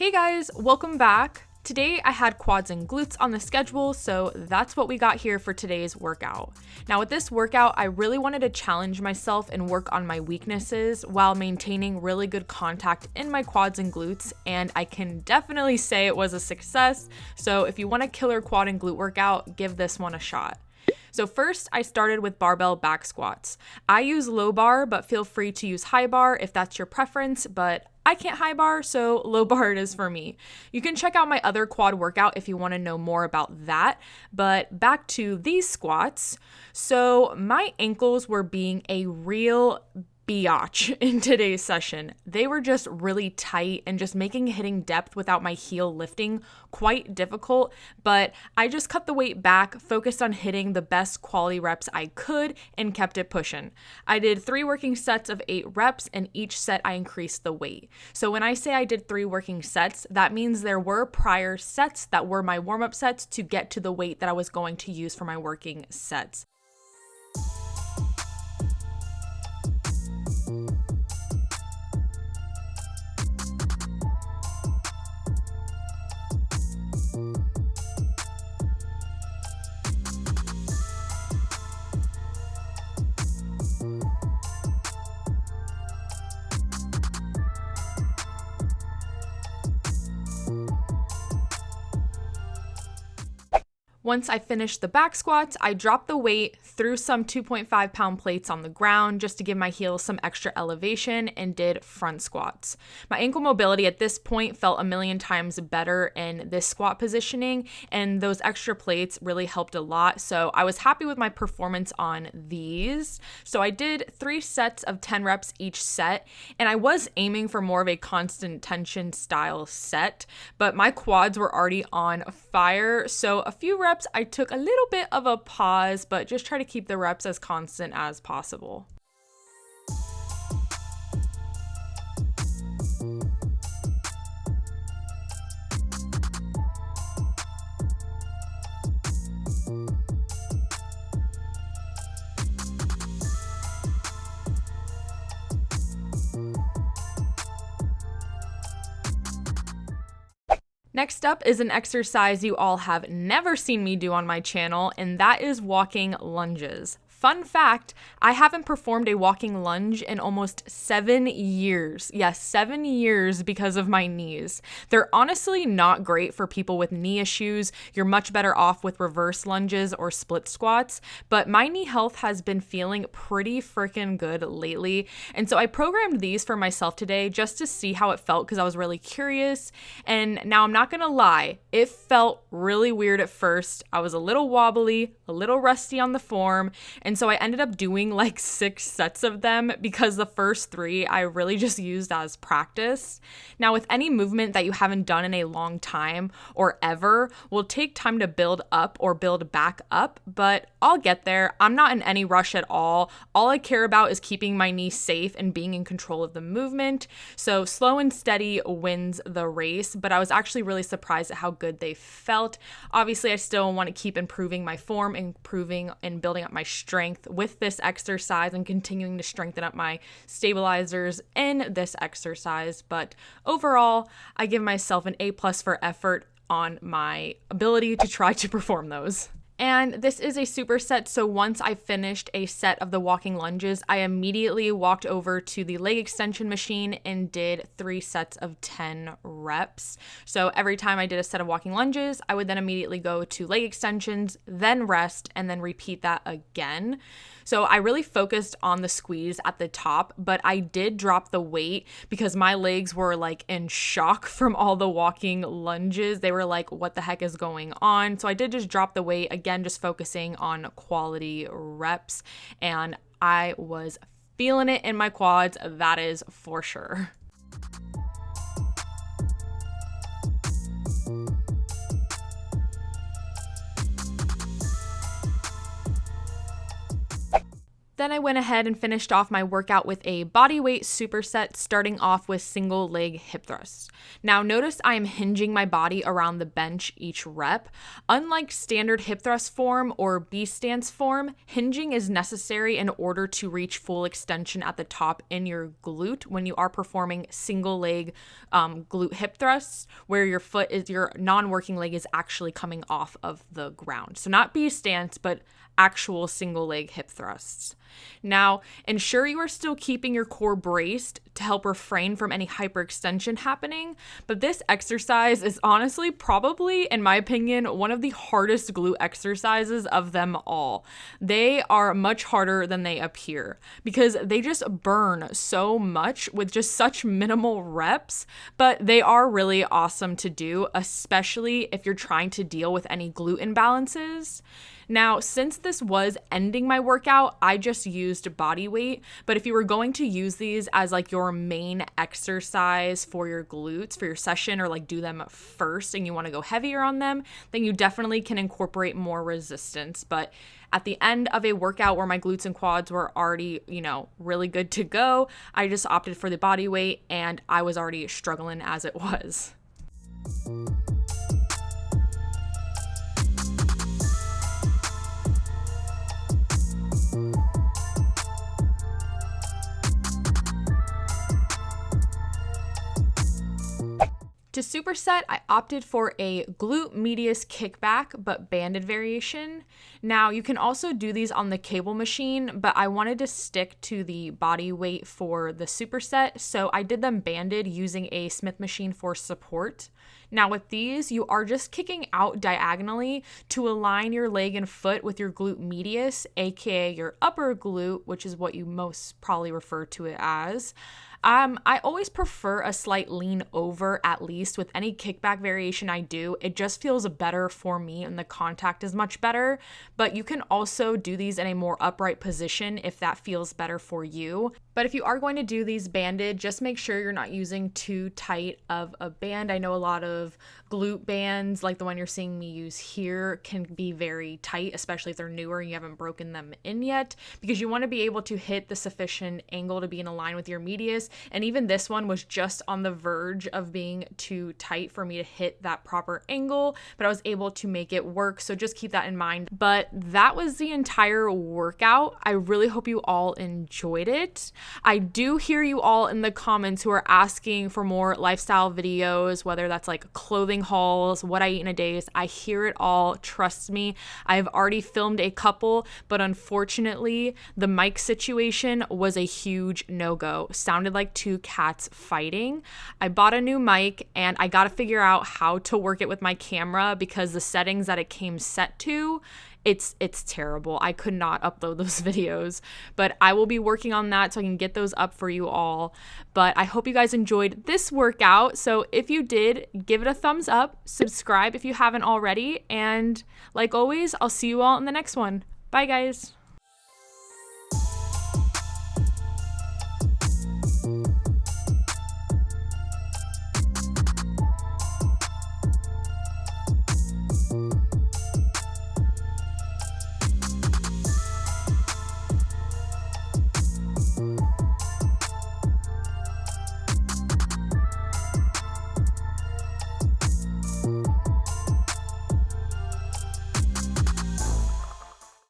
Hey guys, welcome back. Today I had quads and glutes on the schedule, so that's what we got here for today's workout. Now with this workout, I really wanted to challenge myself and work on my weaknesses while maintaining really good contact in my quads and glutes, and I can definitely say it was a success. So if you want a killer quad and glute workout, give this one a shot. So first, I started with barbell back squats. I use low bar, but feel free to use high bar if that's your preference, but I can't high bar, so low bar it is for me. You can check out my other quad workout if you want to know more about that, but back to these squats. So my ankles were being a real biatch in today's session. They were just really tight and just making hitting depth without my heel lifting quite difficult, but I just cut the weight back, focused on hitting the best quality reps I could, and kept it pushing. I did 3 working sets of 8 reps, and each set I increased the weight. So when I say I did 3 working sets, that means there were prior sets that were my warm-up sets to get to the weight that I was going to use for my working sets. Once I finished the back squats, I dropped the weight, threw some 2.5 pound plates on the ground just to give my heels some extra elevation, and did front squats. My ankle mobility at this point felt a million times better in this squat positioning, and those extra plates really helped a lot. So I was happy with my performance on these. So I did 3 sets of 10 reps each set, and I was aiming for more of a constant tension style set, but my quads were already on fire. So a few reps I took a little bit of a pause, but just try to keep the reps as constant as possible. Next up is an exercise you all have never seen me do on my channel, and that is walking lunges. Fun fact, I haven't performed a walking lunge in almost 7 years. Yes, 7 years because of my knees. They're honestly not great for people with knee issues. You're much better off with reverse lunges or split squats, but my knee health has been feeling pretty freaking good lately. And so I programmed these for myself today just to see how it felt because I was really curious. And now I'm not gonna lie, it felt really weird at first. I was a little wobbly, a little rusty on the form, and so I ended up doing like 6 sets of them because the first 3 I really just used as practice. Now with any movement that you haven't done in a long time or ever will take time to build up or build back up, but I'll get there. I'm not in any rush at all. All I care about is keeping my knee safe and being in control of the movement. So slow and steady wins the race, but I was actually really surprised at how good they felt. Obviously, I still want to keep improving my form, improving and building up my strength with this exercise and continuing to strengthen up my stabilizers in this exercise. But overall, I give myself an A+ for effort on my ability to try to perform those. And this is a superset, so once I finished a set of the walking lunges, I immediately walked over to the leg extension machine and did 3 sets of 10 reps. So every time I did a set of walking lunges, I would then immediately go to leg extensions, then rest, and then repeat that again. So I really focused on the squeeze at the top, but I did drop the weight because my legs were like in shock from all the walking lunges. They were like, what the heck is going on? So I did just drop the weight, again, just focusing on quality reps, and I was feeling it in my quads, that is for sure. Then I went ahead and finished off my workout with a bodyweight superset, starting off with single leg hip thrusts. Now notice I am hinging my body around the bench each rep. Unlike standard hip thrust form or B stance form, hinging is necessary in order to reach full extension at the top in your glute when you are performing single leg glute hip thrusts, where your non-working leg is actually coming off of the ground. So not B stance, but actual single leg hip thrusts. Now, ensure you are still keeping your core braced to help refrain from any hyperextension happening, but this exercise is honestly probably, in my opinion, one of the hardest glute exercises of them all. They are much harder than they appear because they just burn so much with just such minimal reps, but they are really awesome to do, especially if you're trying to deal with any glute imbalances. Now, since this was ending my workout, I just used body weight, but if you were going to use these as like your main exercise for your glutes, for your session, or like do them first and you want to go heavier on them, then you definitely can incorporate more resistance. But at the end of a workout where my glutes and quads were already, really good to go, I just opted for the body weight and I was already struggling as it was. To superset, I opted for a glute medius kickback, but banded variation. Now, you can also do these on the cable machine, but I wanted to stick to the body weight for the superset, so I did them banded using a Smith machine for support. Now with these, you are just kicking out diagonally to align your leg and foot with your glute medius, aka your upper glute, which is what you most probably refer to it as. I always prefer a slight lean over, at least with any kickback variation I do. It just feels better for me and the contact is much better, but you can also do these in a more upright position if that feels better for you. But if you are going to do these banded, just make sure you're not using too tight of a band. I know a lot of glute bands, like the one you're seeing me use here, can be very tight, especially if they're newer and you haven't broken them in yet, because you want to be able to hit the sufficient angle to be in line with your medius. And even this one was just on the verge of being too tight for me to hit that proper angle, but I was able to make it work. So just keep that in mind. But that was the entire workout. I really hope you all enjoyed it. I do hear you all in the comments who are asking for more lifestyle videos, whether that's like clothing hauls, what I eat in a day. I hear it all. Trust me. I've already filmed a couple, but unfortunately, the mic situation was a huge no-go. Sounded like two cats fighting. I bought a new mic and I got to figure out how to work it with my camera because the settings that it came set to, it's terrible. I could not upload those videos, but I will be working on that so I can get those up for you all. But I hope you guys enjoyed this workout. So if you did, give it a thumbs up, subscribe if you haven't already, and like always, I'll see you all in the next one. Bye guys.